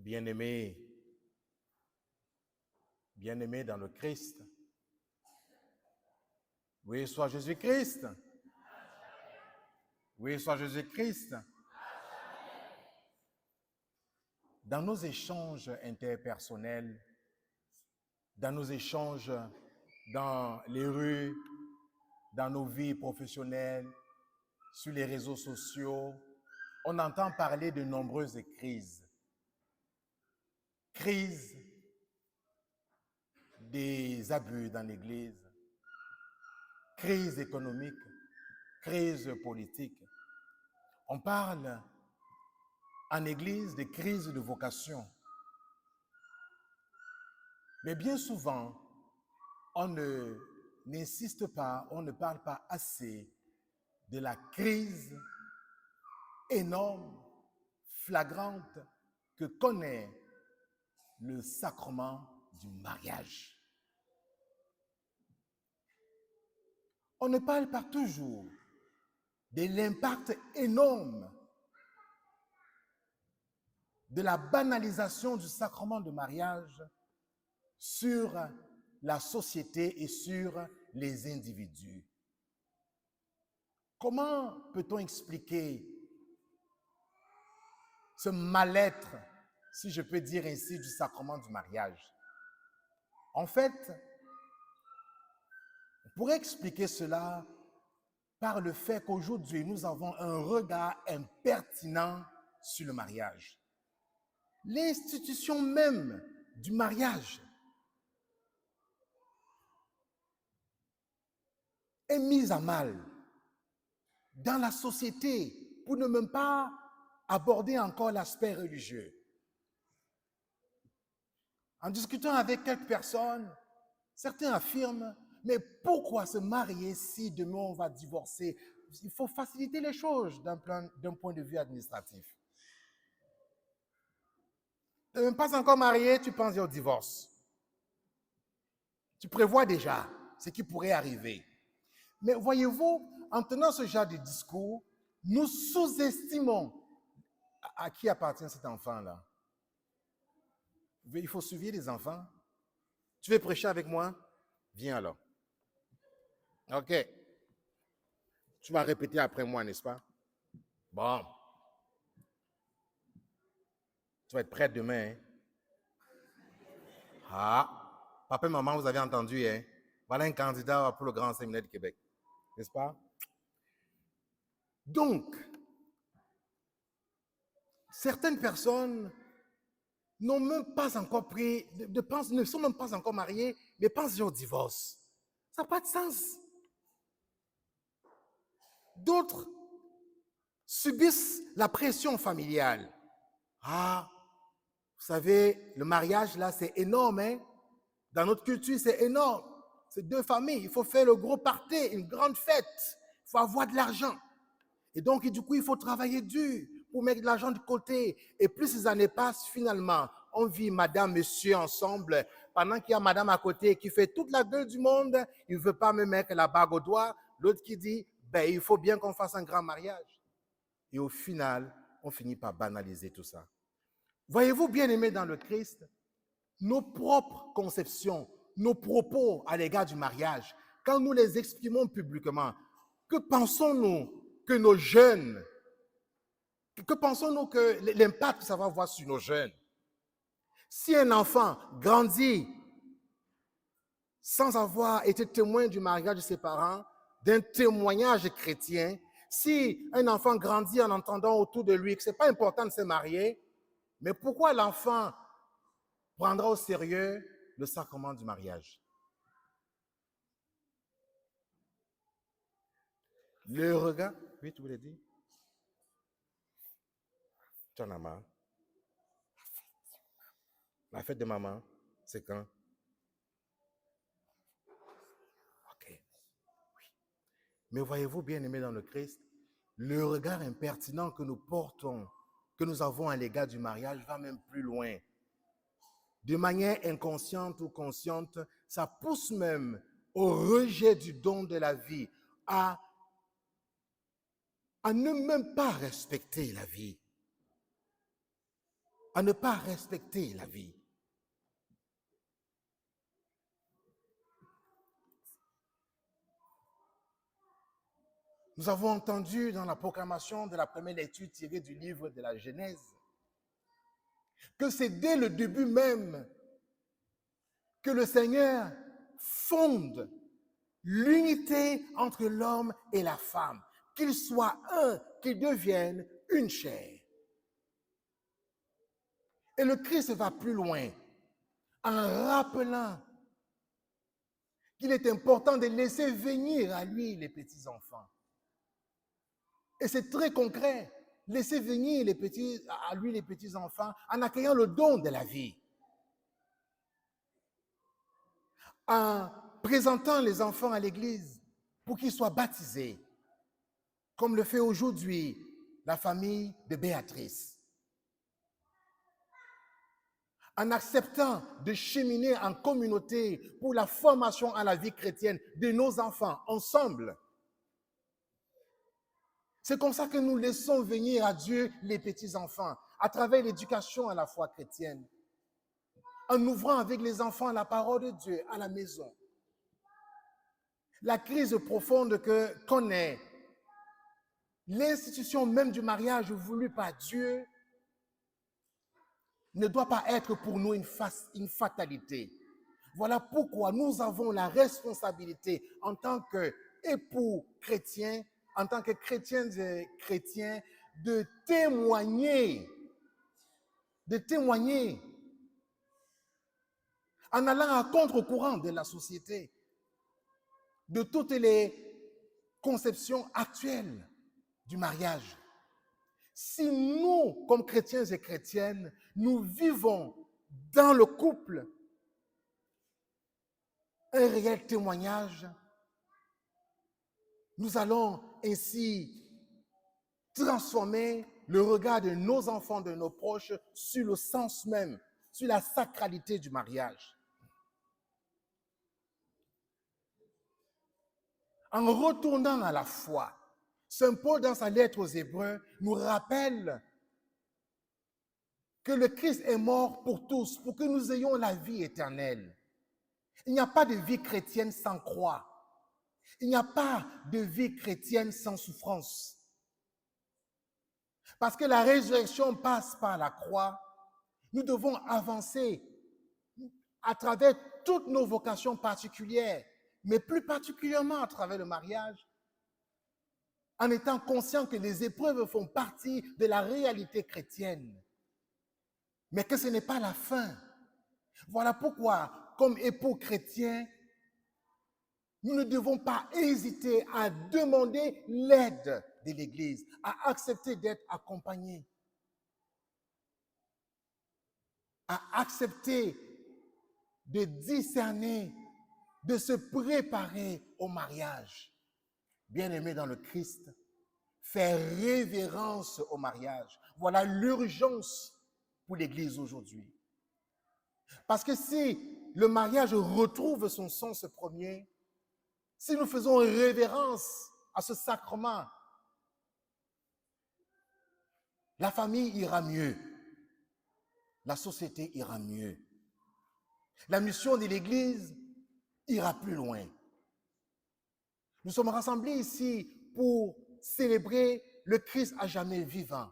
Bien-aimés dans le Christ. Oui, soit Jésus-Christ. Oui, soit Jésus-Christ. Dans nos échanges interpersonnels, dans nos échanges dans les rues, dans nos vies professionnelles, sur les réseaux sociaux, on entend parler de nombreuses crises. Crise des abus dans l'Église, crise économique, crise politique. On parle en Église de crise de vocation. Mais bien souvent, on n'insiste pas, on ne parle pas assez de la crise énorme, flagrante que connaît le sacrement du mariage. On ne parle pas toujours de l'impact énorme de la banalisation du sacrement de mariage sur la société et sur les individus. Comment peut-on expliquer ce mal-être, si je peux dire ainsi, du sacrement du mariage? En fait, on pourrait expliquer cela par le fait qu'aujourd'hui, nous avons un regard impertinent sur le mariage. L'institution même du mariage est mise à mal dans la société, pour ne même pas aborder encore l'aspect religieux. En discutant avec quelques personnes, certains affirment, mais pourquoi se marier si demain on va divorcer? Il faut faciliter les choses d'un point de vue administratif. Tu n'es même pas encore marié, tu penses au divorce. Tu prévois déjà ce qui pourrait arriver. Mais voyez-vous, en tenant ce genre de discours, nous sous-estimons à qui appartient cet enfant-là. Il faut suivre les enfants. Tu veux prêcher avec moi? Viens alors. OK. Tu vas répéter après moi, n'est-ce pas? Bon. Tu vas être prête demain. Hein? Ah. Papa et maman, vous avez entendu, hein? Voilà un candidat pour le Grand Séminaire du Québec. N'est-ce pas? Donc, certaines personnes n'ont même pas encore pris, ne sont même pas encore mariées, mais pensent au divorce. Ça n'a pas de sens. D'autres subissent la pression familiale. Ah, vous savez, le mariage, là, c'est énorme. Hein? Dans notre culture, c'est énorme. C'est deux familles. Il faut faire le gros party, une grande fête. Il faut avoir de l'argent. Et donc, du coup, il faut travailler dur pour mettre de l'argent de côté. Et plus ces années passent, finalement, on vit madame, monsieur ensemble. Pendant qu'il y a madame à côté qui fait toute la gueule du monde, il ne veut pas me mettre la bague au doigt. L'autre qui dit, ben, il faut bien qu'on fasse un grand mariage. Et au final, on finit par banaliser tout ça. Voyez-vous, bien-aimés dans le Christ, nos propres conceptions, nos propos à l'égard du mariage, quand nous les exprimons publiquement, que pensons-nous que nos jeunes, que pensons-nous que l'impact que ça va avoir sur nos jeunes? Si un enfant grandit sans avoir été témoin du mariage de ses parents, d'un témoignage chrétien, si un enfant grandit en entendant autour de lui que ce n'est pas important de se marier, mais pourquoi l'enfant prendra au sérieux le sacrement du mariage? Le regard, oui, tu voulais dire? Tu en as marre? La fête de maman, c'est quand? Ok. Oui. Mais voyez-vous, bien-aimés dans le Christ, le regard impertinent que nous portons, que nous avons à l'égard du mariage, va même plus loin. De manière inconsciente ou consciente, ça pousse même au rejet du don de la vie, à ne même pas respecter la vie. à ne pas respecter la vie. Nous avons entendu dans la proclamation de la première lecture tirée du livre de la Genèse que c'est dès le début même que le Seigneur fonde l'unité entre l'homme et la femme, qu'ils soient un, qu'ils deviennent une chair. Et le Christ va plus loin en rappelant qu'il est important de laisser venir à lui les petits-enfants. Et c'est très concret, laisser venir à lui les petits-enfants en accueillant le don de la vie, en présentant les enfants à l'église pour qu'ils soient baptisés, comme le fait aujourd'hui la famille de Béatrice, en acceptant de cheminer en communauté pour la formation à la vie chrétienne de nos enfants ensemble. C'est comme ça que nous laissons venir à Dieu les petits-enfants, à travers l'éducation à la foi chrétienne, en ouvrant avec les enfants la parole de Dieu à la maison. La crise profonde que connaît l'institution même du mariage voulu par Dieu ne doit pas être pour nous une fatalité. Voilà pourquoi nous avons la responsabilité en tant qu'époux chrétiens, en tant que chrétiennes et chrétiens, de témoigner en allant à contre-courant de la société, de toutes les conceptions actuelles du mariage. Si nous, comme chrétiens et chrétiennes, nous vivons dans le couple un réel témoignage, nous allons ainsi transformer le regard de nos enfants, de nos proches, sur le sens même, sur la sacralité du mariage. En retournant à la foi, Saint Paul, dans sa lettre aux Hébreux, nous rappelle que le Christ est mort pour tous, pour que nous ayons la vie éternelle. Il n'y a pas de vie chrétienne sans croix. Il n'y a pas de vie chrétienne sans souffrance. Parce que la résurrection passe par la croix, nous devons avancer à travers toutes nos vocations particulières, mais plus particulièrement à travers le mariage, en étant conscient que les épreuves font partie de la réalité chrétienne, mais que ce n'est pas la fin. Voilà pourquoi, comme époux chrétiens, nous ne devons pas hésiter à demander l'aide de l'Église, à accepter d'être accompagnés, à accepter de discerner, de se préparer au mariage. Bien-aimés dans le Christ, faire révérence au mariage. Voilà l'urgence pour l'Église aujourd'hui. Parce que si le mariage retrouve son sens premier, si nous faisons révérence à ce sacrement, la famille ira mieux, la société ira mieux. La mission de l'Église ira plus loin. Nous sommes rassemblés ici pour célébrer le Christ à jamais vivant.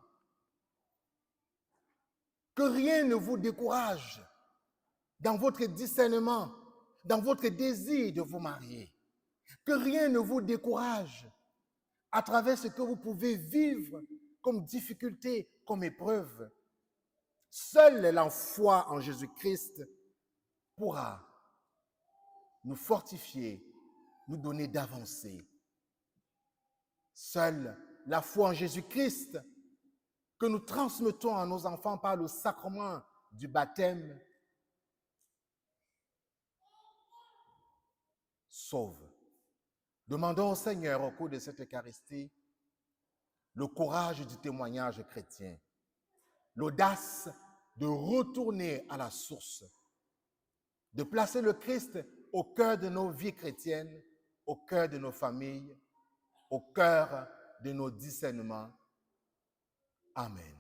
Que rien ne vous décourage dans votre discernement, dans votre désir de vous marier. Que rien ne vous décourage à travers ce que vous pouvez vivre comme difficulté, comme épreuve. Seule la foi en Jésus-Christ pourra nous fortifier, nous donner d'avancée. Seule la foi en Jésus-Christ que nous transmettons à nos enfants par le sacrement du baptême sauve. Demandons au Seigneur au cours de cette Eucharistie le courage du témoignage chrétien, l'audace de retourner à la source, de placer le Christ au cœur de nos vies chrétiennes, au cœur de nos familles, au cœur de nos discernements. Amen.